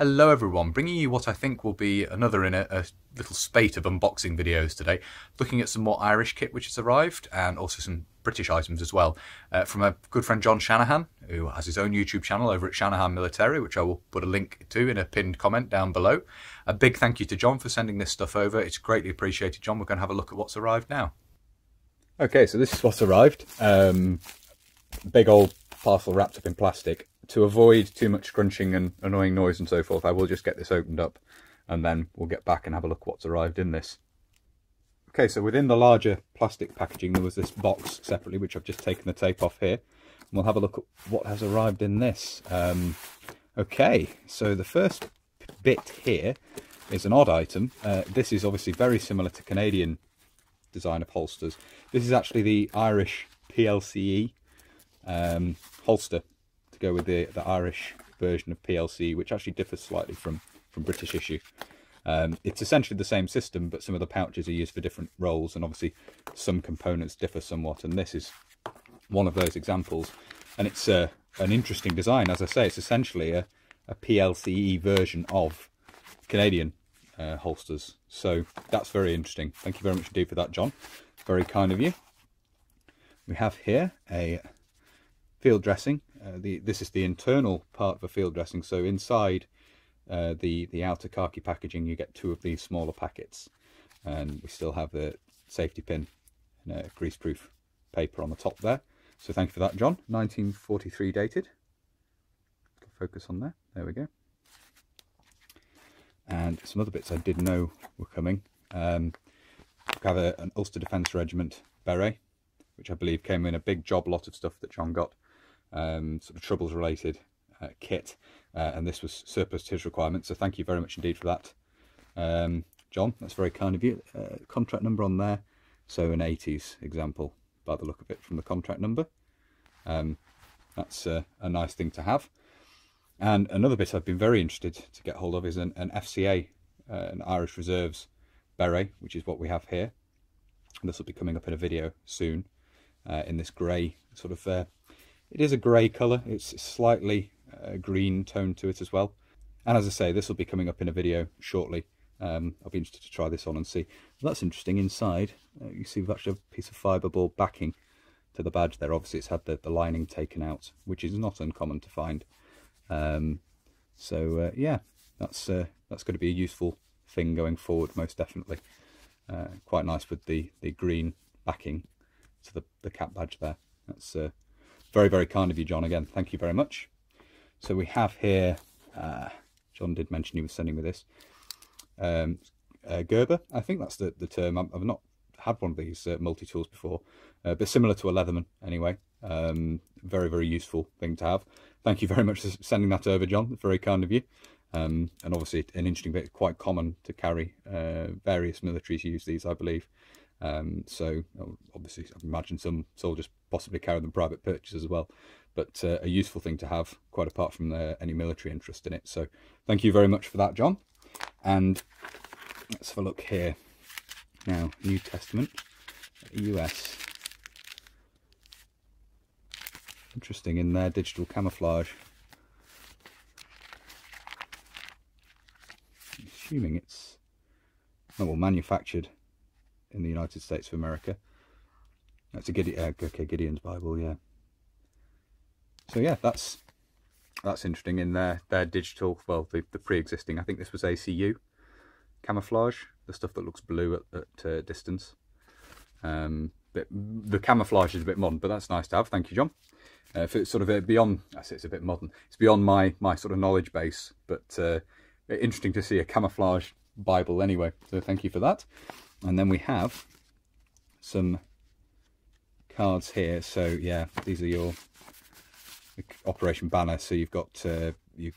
Hello everyone, bringing you what I think will be another in a little spate of unboxing videos today, looking at some more Irish kit which has arrived and also some British items as well, from a good friend John Shanahan, who has his own YouTube channel over at Shanahan Military, which I will put a link to in a pinned comment down below. A big thank you to John for sending this stuff over. It's greatly appreciated, John. We're going to have a look at what's arrived now. Okay, so this is what's arrived. Big old parcel wrapped up in plastic. To avoid too much crunching and annoying noise and so forth, I will just get this opened up and then we'll get back and have a look what's arrived in this. Okay, so within the larger plastic packaging there was this box separately, which I've just taken the tape off here. And we'll have a look at what has arrived in this. Okay, so the first bit here is an odd item. This is obviously very similar to Canadian design of holsters. This is actually the Irish PLCE holster, to go with the Irish version of PLC, which actually differs slightly from British issue. It's essentially the same system, but some of the pouches are used for different roles, and obviously some components differ somewhat, and this is one of those examples. And it's an interesting design. As I say, it's essentially a PLCE version of Canadian holsters, so that's very interesting. Thank you very much indeed for that, John. Very kind of you. We have here a field dressing. This is the internal part of a field dressing, so inside the outer khaki packaging you get two of these smaller packets, and we still have the safety pin and a greaseproof paper on the top there. So thank you for that, John. 1943 dated. Focus on there. There we go. And some other bits I did know were coming. We have an Ulster Defence Regiment beret, which I believe came in a big job lot of stuff that John got. Sort of troubles related kit, and this was surplus to his requirements, so thank you very much indeed for that, John. That's very kind of you. Contract number on there, so an 80s example by the look of it from the contract number. That's a nice thing to have. And another bit I've been very interested to get hold of is an FCA, an Irish Reserves beret, which is what we have here. And this will be coming up in a video soon, in this grey sort of it is a grey colour. It's slightly green tone to it as well. And as I say, this will be coming up in a video shortly. I'll be interested to try this on and see. Well, that's interesting. Inside, you see we've actually a piece of fibreboard backing to the badge there. Obviously, it's had the lining taken out, which is not uncommon to find. Yeah, that's going to be a useful thing going forward, most definitely. Quite nice with the green backing to the cap badge there. That's very, very kind of you, John. Again, thank you very much. So we have here, John did mention he was sending me this, Gerber. I think that's the term. I've not had one of these multi-tools before, but similar to a Leatherman anyway. Very, very useful thing to have. Thank you very much for sending that over, John. It's very kind of you. And obviously an interesting bit, quite common to carry. Various militaries use these, I believe. So obviously I imagine some soldiers possibly carry them private purchase as well, but a useful thing to have, quite apart from any military interest in it. So thank you very much for that, John. And let's have a look here now. New Testament, US. Interesting in there, digital camouflage. I'm assuming it's manufactured in the United States of America. That's a Gideon's Bible, yeah. So yeah, that's interesting in their digital, well, the pre-existing. I think this was ACU camouflage, the stuff that looks blue at distance. But the camouflage is a bit modern, but that's nice to have. Thank you, John. For it's sort of beyond, I say it's a bit modern. It's beyond my sort of knowledge base, but interesting to see a camouflage Bible anyway. So thank you for that. And then we have some cards here. So yeah, these are your Operation Banner. So you've got your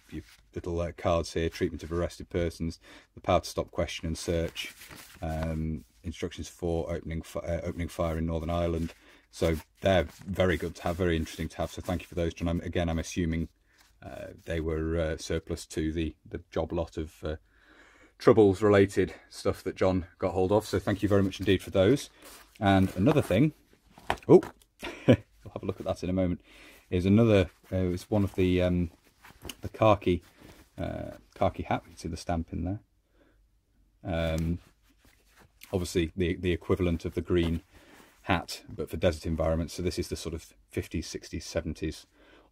little cards here: treatment of arrested persons, the power to stop, question and search, instructions for opening fire in Northern Ireland. So they're very good to have, very interesting to have. So thank you for those, John. I'm assuming they were surplus to the job lot of troubles related stuff that John got hold of. So thank you very much indeed for those. And another thing, we'll have a look at that in a moment, is another, it's one of the khaki khaki hat. You can see the stamp in there. Obviously the equivalent of the green hat, but for desert environments. So this is the sort of 50s, 60s, 70s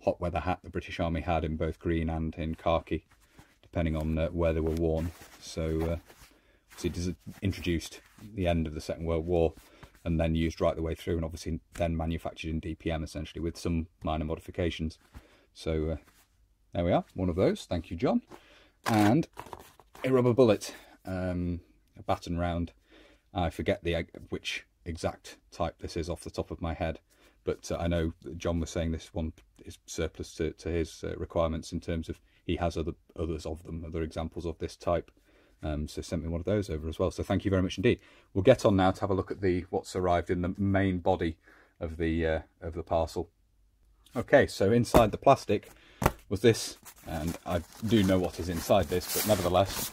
hot weather hat the British Army had in both green and in khaki, depending on where they were worn. So it is introduced the end of the Second World War and then used right the way through, and obviously then manufactured in DPM essentially with some minor modifications. So there we are, one of those. Thank you, John. And a rubber bullet, a baton round. I forget which exact type this is off the top of my head, but I know John was saying this one is surplus to his requirements in terms of he has other examples of this type. So sent me one of those over as well. So thank you very much indeed. We'll get on now to have a look at what's arrived in the main body of the parcel. Okay, so inside the plastic was this, and I do know what is inside this, but nevertheless,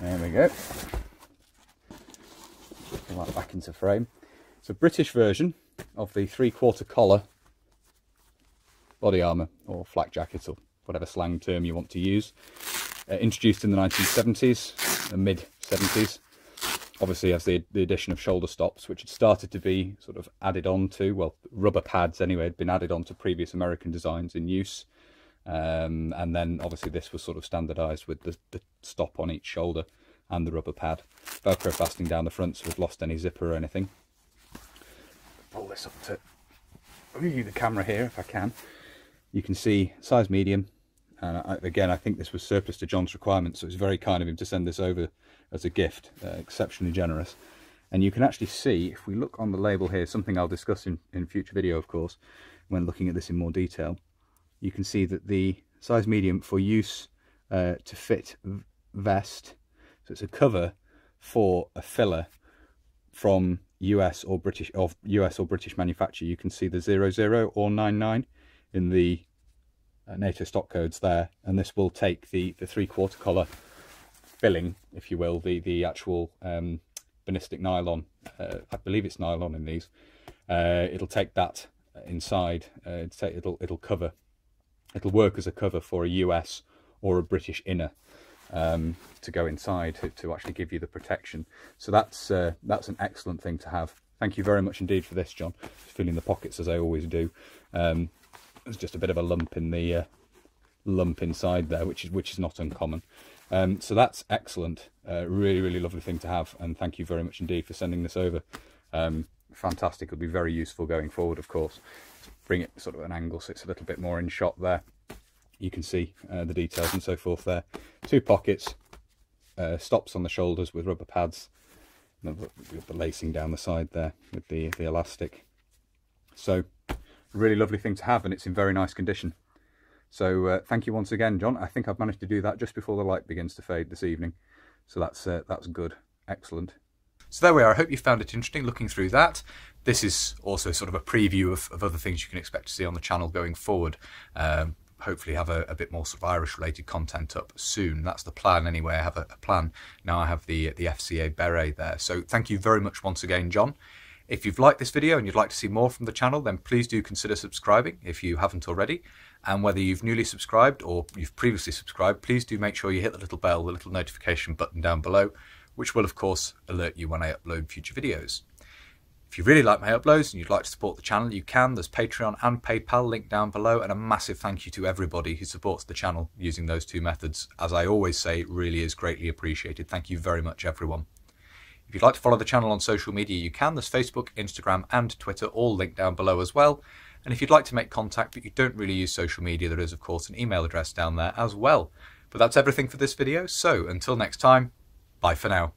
there we go. Put that back into frame. It's a British version of the 3/4 collar body armour, or flak jacket, or whatever slang term you want to use. Introduced in the 1970s, the mid-70s, obviously as the addition of shoulder stops, which had started to be sort of added on to, well, rubber pads anyway, had been added on to previous American designs in use. And then obviously this was sort of standardised with the stop on each shoulder and the rubber pad. Velcro fastening down the front, so we've lost any zipper or anything. Pull this up to view the camera here if I can. You can see size medium. And again, I think this was surplus to John's requirements, so it's very kind of him to send this over as a gift, exceptionally generous. And you can actually see, if we look on the label here, something I'll discuss in future video, of course, when looking at this in more detail, you can see that the size medium for use to fit vest, so it's a cover for a filler from US or British manufacturer. You can see the 00 or 99 in the NATO stock codes there, and this will take the 3/4 collar filling, if you will, the actual ballistic nylon. I believe it's nylon in these. It'll take that inside. It'll cover. It'll work as a cover for a US or a British inner to go inside to actually give you the protection. So that's an excellent thing to have. Thank you very much indeed for this, John. Filling the pockets as I always do. There's just a bit of a lump in the lump inside there, which is not uncommon. So that's excellent. Really lovely thing to have, and thank you very much indeed for sending this over. Fantastic. It'll be very useful going forward, of course. Bring it sort of an angle so it's a little bit more in shot there. You can see the details and so forth there. 2 pockets, stops on the shoulders with rubber pads, and the lacing down the side there with the elastic. So really lovely thing to have, and it's in very nice condition. So thank you once again, John. I think I've managed to do that just before the light begins to fade this evening, so that's good. Excellent. So there we are. I hope you found it interesting looking through that. This is also sort of a preview of other things you can expect to see on the channel going forward. Hopefully have a bit more sort of Irish related content up soon. That's the plan anyway. I have a plan. Now I have the FCA beret there. So thank you very much once again, John. If you've liked this video and you'd like to see more from the channel, then please do consider subscribing if you haven't already. And whether you've newly subscribed or you've previously subscribed, please do make sure you hit the little bell, the little notification button down below, which will of course alert you when I upload future videos. If you really like my uploads and you'd like to support the channel, you can. There's Patreon and PayPal linked down below, and a massive thank you to everybody who supports the channel using those 2 methods. As I always say, it really is greatly appreciated. Thank you very much, everyone. If you'd like to follow the channel on social media, you can. There's Facebook, Instagram and Twitter, all linked down below as well. And if you'd like to make contact but you don't really use social media, there is of course an email address down there as well. But that's everything for this video, so until next time, bye for now.